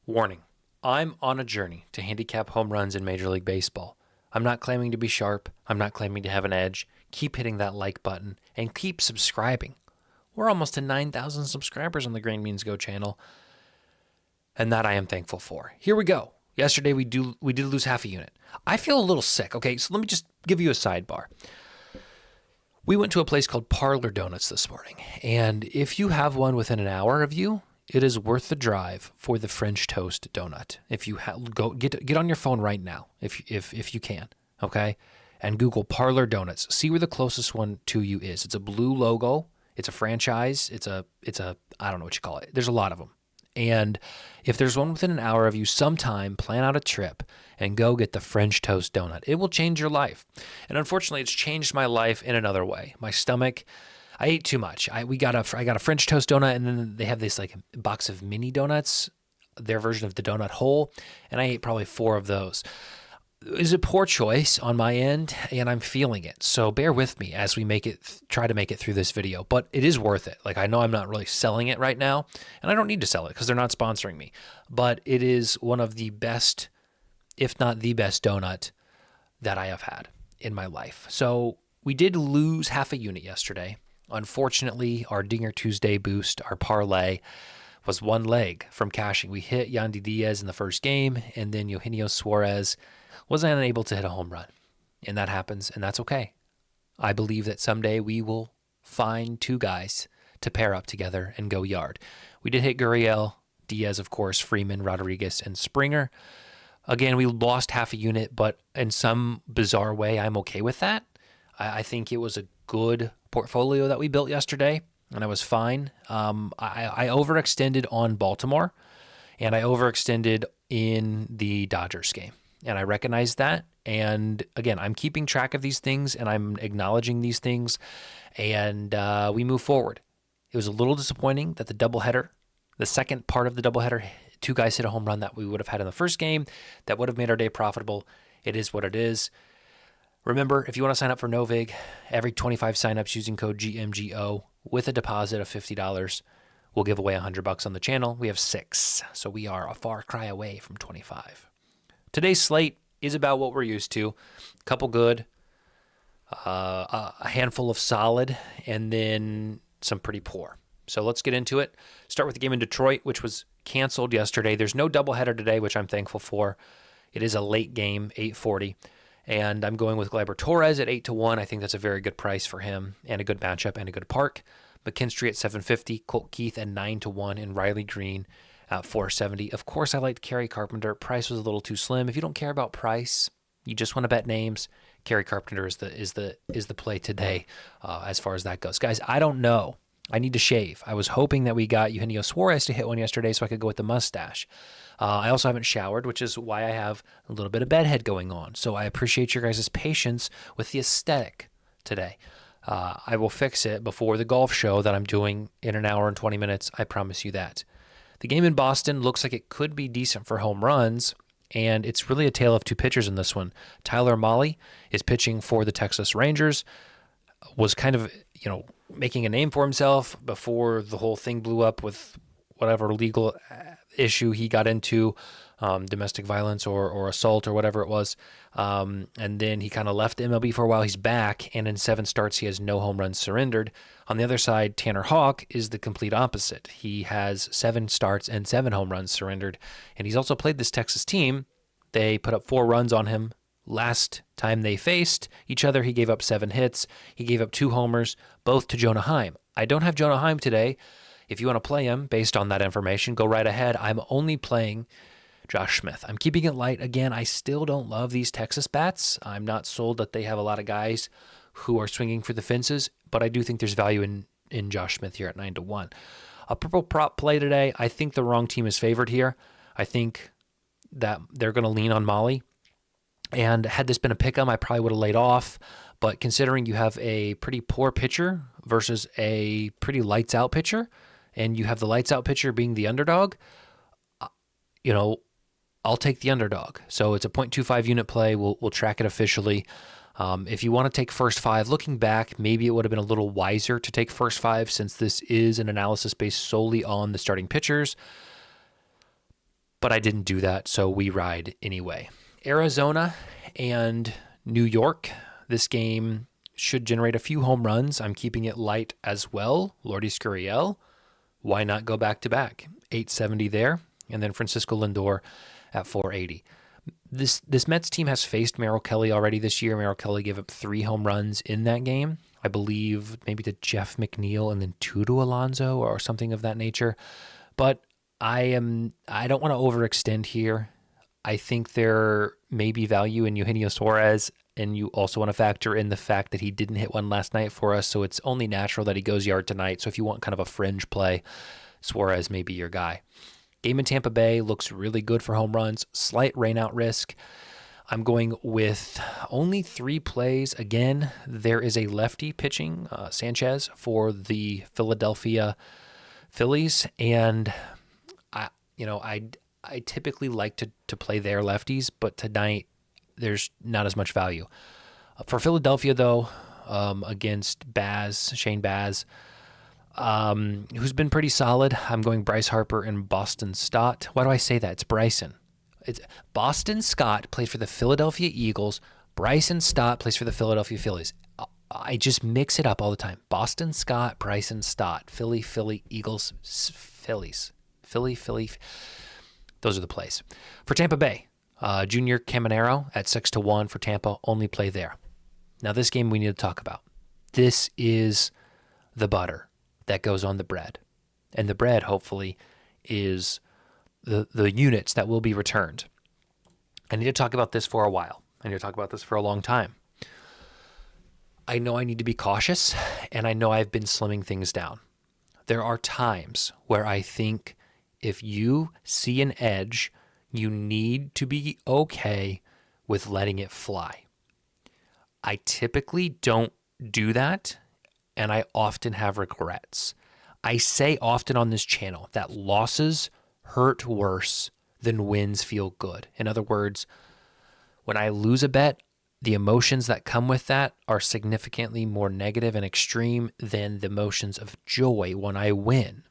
Warning, I'm on a journey to handicap home runs in Major League Baseball. I'm not claiming to be sharp. I'm not claiming to have an edge. Keep hitting that like button and keep subscribing. We're almost to 9,000 subscribers on the Green Means Go channel, and that I am thankful for. Here we go. Yesterday we did lose half a unit. I feel a little sick. Okay, so let me just give you a sidebar. We went to a place called Parlor Donuts this morning, and if you have one within an hour of you, it is worth the drive for the French toast donut. If you go get on your phone right now, if you can, okay, and Google Parlor Donuts. See where the closest one to you is. It's a blue logo. It's a franchise. It's a I don't know what you call it. There's a lot of them. And if there's one within an hour of you, sometime plan out a trip and go get the French toast donut. It will change your life. And unfortunately, it's changed my life in another way. My stomach, I ate too much. I got a French toast donut, and then they have this like box of mini donuts, their version of the donut hole, and I ate probably 4 of those. It was a poor choice on my end, and I'm feeling it. So bear with me as we try to make it through this video, but it is worth it. Like, I know I'm not really selling it right now, and I don't need to sell it because they're not sponsoring me, but it is one of the best, if not the best donut that I have had in my life. So we did lose half a unit yesterday. Unfortunately, our Dinger Tuesday boost, our parlay, was one leg from cashing. We hit Yandy Diaz in the first game, and then Eugenio Suarez was unable to hit a home run. And that happens, and that's okay. I believe that someday we will find 2 guys to pair up together and go yard. We did hit Gurriel, Diaz, of course, Freeman, Rodriguez, and Springer. Again, we lost half a unit, but in some bizarre way, I'm okay with that. I think it was a good portfolio that we built yesterday, and I was fine. I overextended on Baltimore, and I overextended in the Dodgers game, and I recognize that. And again, I'm keeping track of these things, and I'm acknowledging these things, and we move forward. It was a little disappointing that the second part of the doubleheader, 2 guys hit a home run that we would have had in the first game that would have made our day profitable. It is what it is. Remember, if you want to sign up for Novig, every 25 signups using code GMGO with a deposit of $50, we'll give away $100 on the channel. We have 6, so we are a far cry away from 25. Today's slate is about what we're used to. A couple good, a handful of solid, and then some pretty poor. So let's get into it. Start with the game in Detroit, which was canceled yesterday. There's no doubleheader today, which I'm thankful for. It is a late game, 8:40. And I'm going with Gleyber Torres at 8-1. I think that's a very good price for him and a good matchup and a good park. McKinstry at 750, Colt Keith at 9-1, and Riley Green at 470. Of course, I liked Kerry Carpenter. Price was a little too slim. If you don't care about price, you just want to bet names, Kerry Carpenter is the play today as far as that goes. Guys, I don't know. I need to shave. I was hoping that we got Eugenio Suarez to hit one yesterday so I could go with the mustache. I also haven't showered, which is why I have a little bit of bedhead going on. So I appreciate your guys' patience with the aesthetic today. I will fix it before the golf show that I'm doing in an hour and 20 minutes. I promise you that. The game in Boston looks like it could be decent for home runs, and it's really a tale of 2 pitchers in this one. Tyler Mahle is pitching for the Texas Rangers, was kind of, making a name for himself before the whole thing blew up with whatever legal issue he got into, domestic violence or assault or whatever it was. And then he kind of left the MLB for a while. He's back, and in 7 starts, he has no home runs surrendered. On the other side, Tanner Houck is the complete opposite. He has 7 starts and 7 home runs surrendered. And he's also played this Texas team. They put up 4 runs on him. Last time they faced each other, he gave up 7 hits. He gave up 2 homers, both to Jonah Heim. I don't have Jonah Heim today. If you want to play him based on that information, go right ahead. I'm only playing Josh Smith. I'm keeping it light. Again, I still don't love these Texas bats. I'm not sold that they have a lot of guys who are swinging for the fences, but I do think there's value in Josh Smith here at 9-1. A purple prop play today. I think the wrong team is favored here. I think that they're going to lean on Mahle. And had this been a pick'em, I probably would have laid off. But considering you have a pretty poor pitcher versus a pretty lights-out pitcher, and you have the lights-out pitcher being the underdog, I'll take the underdog. So it's a 0.25 unit play. We'll track it officially. If you want to take first 5, looking back, maybe it would have been a little wiser to take first 5 since this is an analysis based solely on the starting pitchers. but I didn't do that, so we ride anyway. Arizona and New York. This game should generate a few home runs. I'm keeping it light as well. Lordy Scurriel, why not go back-to-back? 870 there, and then Francisco Lindor at 480. This Mets team has faced Merrill Kelly already this year. Merrill Kelly gave up 3 home runs in that game. I believe maybe to Jeff McNeil and then 2 to Alonso or something of that nature. But I don't want to overextend here. I think there may be value in Eugenio Suarez, and you also want to factor in the fact that he didn't hit one last night for us, so it's only natural that he goes yard tonight. So if you want kind of a fringe play, Suarez may be your guy. Game in Tampa Bay looks really good for home runs. Slight rainout risk. I'm going with only 3 plays. Again, there is a lefty pitching, Sanchez, for the Philadelphia Phillies, and I typically like to play their lefties, but tonight there's not as much value. For Philadelphia, though, against Shane Baz, who's been pretty solid, I'm going Bryce Harper and Boston Stott. Why do I say that? It's Bryson. It's Boston Scott plays for the Philadelphia Eagles. Bryson Stott plays for the Philadelphia Phillies. I just mix it up all the time. Boston Scott, Bryson Stott, Philly, Eagles, Phillies. Philly. Those are the plays. For Tampa Bay, Junior Caminero at 6-1 for Tampa. Only play there. Now, this game we need to talk about. This is the butter that goes on the bread. And the bread, hopefully, is the units that will be returned. I need to talk about this for a while. I need to talk about this for a long time. I know I need to be cautious, and I know I've been slimming things down. There are times where I think if you see an edge, you need to be okay with letting it fly. I typically don't do that, and I often have regrets. I say often on this channel that losses hurt worse than wins feel good. In other words, when I lose a bet, the emotions that come with that are significantly more negative and extreme than the emotions of joy when I win.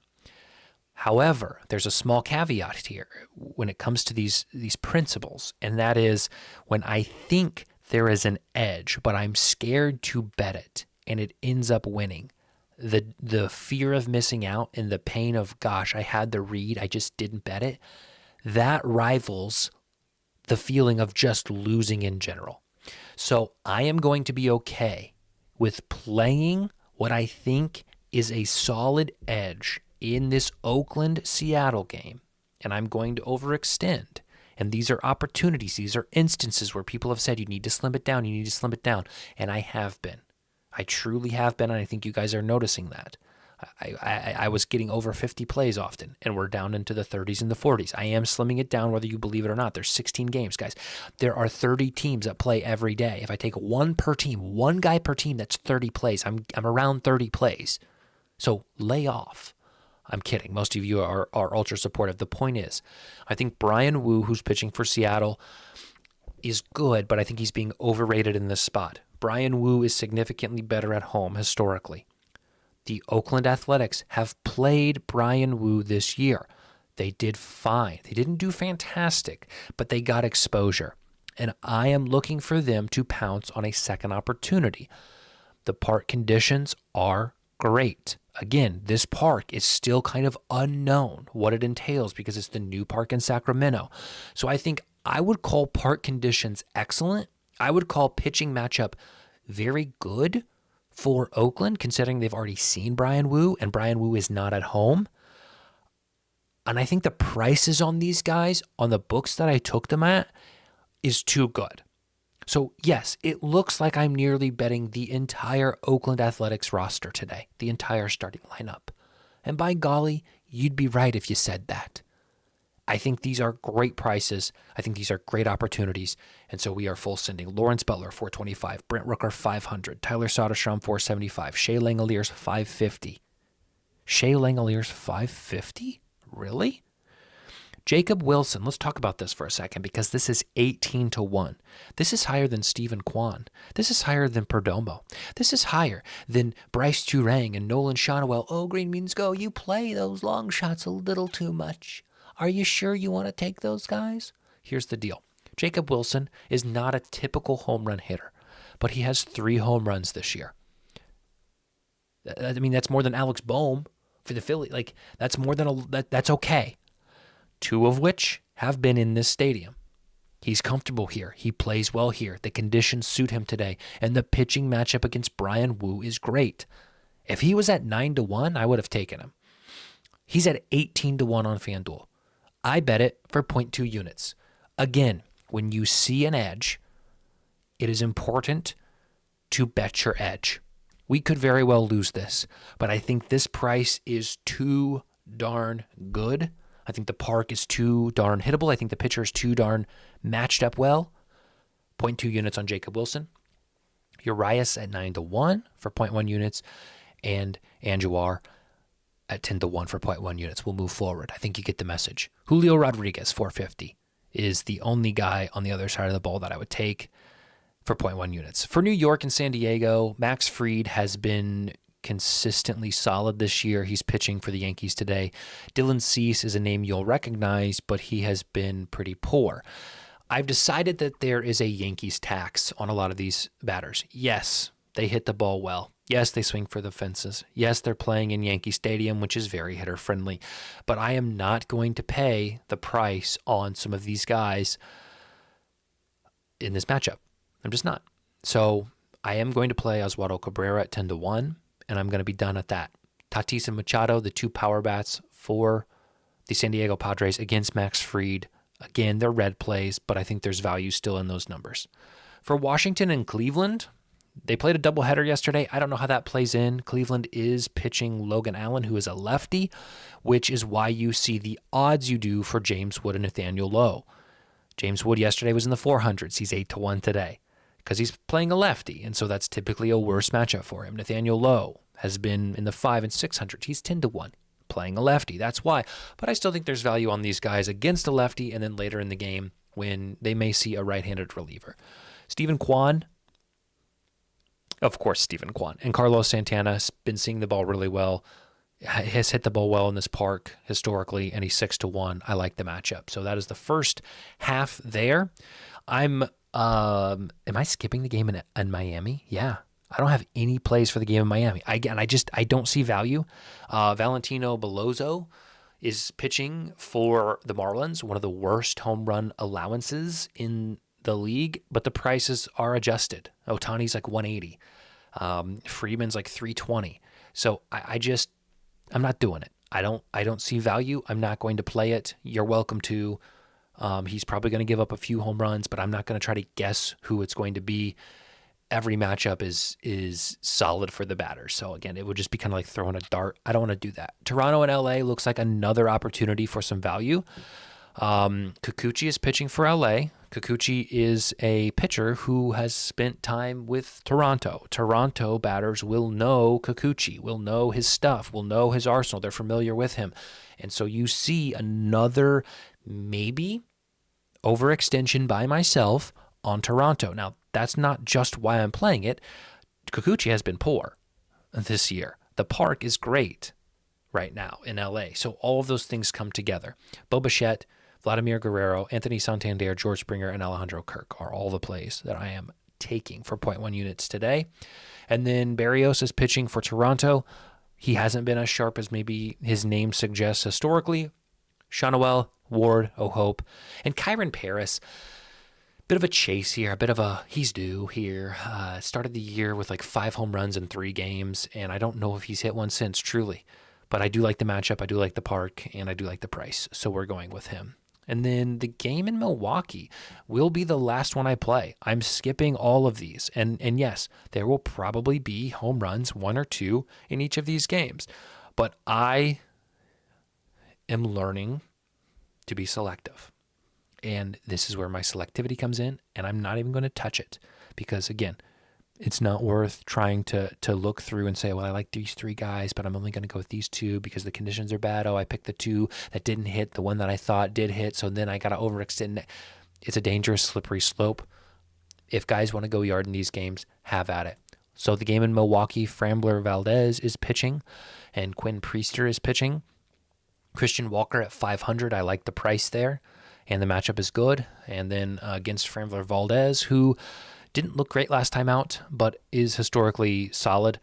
However, there's a small caveat here when it comes to these principles, and that is when I think there is an edge, but I'm scared to bet it, and it ends up winning. The fear of missing out and the pain of, gosh, I had the read, I just didn't bet it, that rivals the feeling of just losing in general. So I am going to be okay with playing what I think is a solid edge in this Oakland-Seattle game, and I'm going to overextend. And these are opportunities. These are instances where people have said, you need to slim it down, and I have been. I truly have been, and I think you guys are noticing that. I was getting over 50 plays often, and we're down into the 30s and the 40s. I am slimming it down whether you believe it or not. There's 16 games, guys. There are 30 teams that play every day. If I take one per team, one guy per team, that's 30 plays. I'm around 30 plays. So lay off. I'm kidding. Most of you are ultra supportive. The point is, I think Brian Wu, who's pitching for Seattle, is good, but I think he's being overrated in this spot. Brian Wu is significantly better at home historically. The Oakland Athletics have played Brian Wu this year. They did fine. They didn't do fantastic, but they got exposure. And I am looking for them to pounce on a second opportunity. The park conditions are great. Again, this park is still kind of unknown what it entails because it's the new park in Sacramento. So I think I would call park conditions excellent. I would call pitching matchup very good for Oakland, considering they've already seen Brian Wu, and Brian Wu is not at home. And I think the prices on these guys, on the books that I took them at, is too good. So yes, it looks like I'm nearly betting the entire Oakland Athletics roster today, the entire starting lineup. And by golly, you'd be right if you said that. I think these are great prices. I think these are great opportunities. And so we are full sending. Lawrence Butler, 425. Brent Rooker, 500. Tyler Soderstrom, 475. Shea Langoliers, 550. Shea Langoliers, 550? Really? Jacob Wilson, let's talk about this for a second because this is 18-1. This is higher than Stephen Kwan. This is higher than Perdomo. This is higher than Bryce Turang and Nolan Shotwell. Oh, green means go. You play those long shots a little too much. Are you sure you want to take those guys? Here's the deal. Jacob Wilson is not a typical home run hitter, but he has 3 home runs this year. I mean, that's more than Alex Bohm for the Phillies. Like, that's more than that's okay. 2 of which have been in this stadium. He's comfortable here. He plays well here. The conditions suit him today, and the pitching matchup against Brian Wu is great. If he was at 9-1, I would have taken him. He's at 18-1 on FanDuel. I bet it for 0.2 units. Again, when you see an edge, it is important to bet your edge. We could very well lose this, but I think this price is too darn good. I think the park is too darn hittable. I think the pitcher is too darn matched up well. 0.2 units on Jacob Wilson. Urias at 9-1 for 0.1 units, and Andujar at 10-1 for 0.1 units. We'll move forward. I think you get the message. Julio Rodriguez, 450, is the only guy on the other side of the ball that I would take for 0.1 units. For New York and San Diego, Max Fried has been consistently solid this year. He's pitching for the Yankees today. Dylan Cease is a name you'll recognize, but he has been pretty poor. I've decided that there is a Yankees tax on a lot of these batters. Yes, they hit the ball well. Yes, they swing for the fences. Yes, they're playing in Yankee Stadium, which is very hitter-friendly. But I am not going to pay the price on some of these guys in this matchup. I'm just not. So I am going to play Oswaldo Cabrera at 10-1, and I'm going to be done at that. Tatis and Machado, the 2 power bats for the San Diego Padres against Max Fried. Again, they're red plays, but I think there's value still in those numbers. For Washington and Cleveland, they played a doubleheader yesterday. I don't know how that plays in. Cleveland is pitching Logan Allen, who is a lefty, which is why you see the odds you do for James Wood and Nathaniel Lowe. James Wood yesterday was in the 400s. He's 8-1 today because he's playing a lefty, and so that's typically a worse matchup for him. Nathaniel Lowe has been in the 5 and 600s. He's 10-1, playing a lefty. That's why. But I still think there's value on these guys against a lefty, and then later in the game when they may see a right-handed reliever. Stephen Kwan, of course, Stephen Kwan. And Carlos Santana has been seeing the ball really well. Has hit the ball well in this park historically, and he's 6-1. I like the matchup. So that is the first half there. Am I skipping the game in Miami? Yeah. I don't have any plays for the game in Miami. I don't see value. Valentino Belloso is pitching for the Marlins, one of the worst home run allowances in the league, but the prices are adjusted. Ohtani's like 180. Freeman's like 320. So I'm not doing it. I don't see value. I'm not going to play it. You're welcome to. He's probably going to give up a few home runs, but I'm not going to try to guess who it's going to be. Every matchup is solid for the batters. So again, it would just be kind of like throwing a dart. I don't want to do that. Toronto and LA looks like another opportunity for some value. Kikuchi is pitching for LA. Kikuchi is a pitcher who has spent time with Toronto. Toronto batters will know Kikuchi, will know his stuff, will know his arsenal. They're familiar with him. And so you see another maybe overextension by myself on Toronto. Now, that's not just why I'm playing it. Kikuchi has been poor this year. The park is great right now in LA. So all of those things come together. Bo Bichette, Vladimir Guerrero, Anthony Santander, George Springer, and Alejandro Kirk are all the plays that I am taking for 0.1 units today. And then Barrios is pitching for Toronto. He hasn't been as sharp as maybe his name suggests historically. Shawnuel, Ward, O'Hope, and Kyron Paris. Bit of a chase here, a bit of a he's due here. Started the year with like 5 home runs in 3 games, and I don't know if he's hit one since, truly. But I do like the matchup, I do like the park, and I do like the price, so we're going with him. And then the game in Milwaukee will be the last one I play. I'm skipping all of these. And yes, there will probably be home runs, 1 or 2, in each of these games. But I am learning to be selective. And this is where my selectivity comes in, and I'm not even going to touch it. Because, again, it's not worth trying to look through and say, well, I like these 3 guys, but I'm only going to go with these 2 because the conditions are bad. Oh, I picked the 2 that didn't hit, the one that I thought did hit, so then I got to overextend. It's a dangerous, slippery slope. If guys want to go yard in these games, have at it. So the game in Milwaukee, Framber Valdez is pitching, and Quinn Priester is pitching. Christian Walker at 500. I like the price there, and the matchup is good. And then against Framber Valdez, who didn't look great last time out, but is historically solid.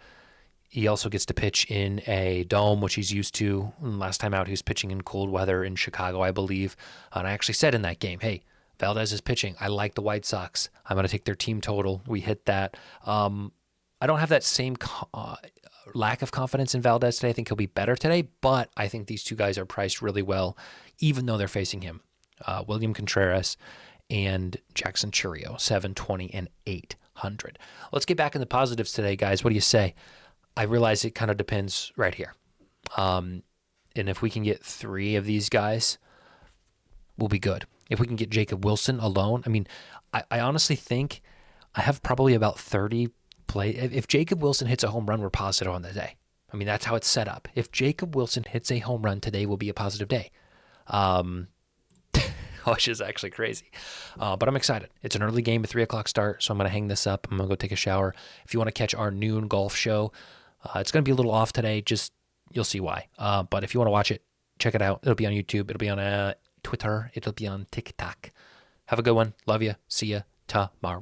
He also gets to pitch in a dome, which he's used to. Last time out, he was pitching in cold weather in Chicago, I believe. And I actually said in that game, hey, Valdez is pitching. I like the White Sox. I'm going to take their team total. We hit that. I don't have that same lack of confidence in Valdez today. I think he'll be better today, but I think these two guys are priced really well, even though they're facing him. William Contreras and Jackson Chourio, 720 and 800. Let's get back in the positives today, guys. What do you say? I realize it kind of depends right here. And if we can get 3 of these guys, we'll be good. If we can get Jacob Wilson alone, I mean, I honestly think I have probably about 30 play. If Jacob Wilson hits a home run, we're positive on the day. I mean, that's how it's set up. If Jacob Wilson hits a home run, today will be a positive day. Which is actually crazy. But I'm excited. It's an early game, a 3 o'clock start, so I'm going to hang this up. I'm going to go take a shower. If you want to catch our noon golf show, it's going to be a little off today. Just, you'll see why. But if you want to watch it, check it out. It'll be on YouTube. It'll be on Twitter. It'll be on TikTok. Have a good one. Love you. See you tomorrow.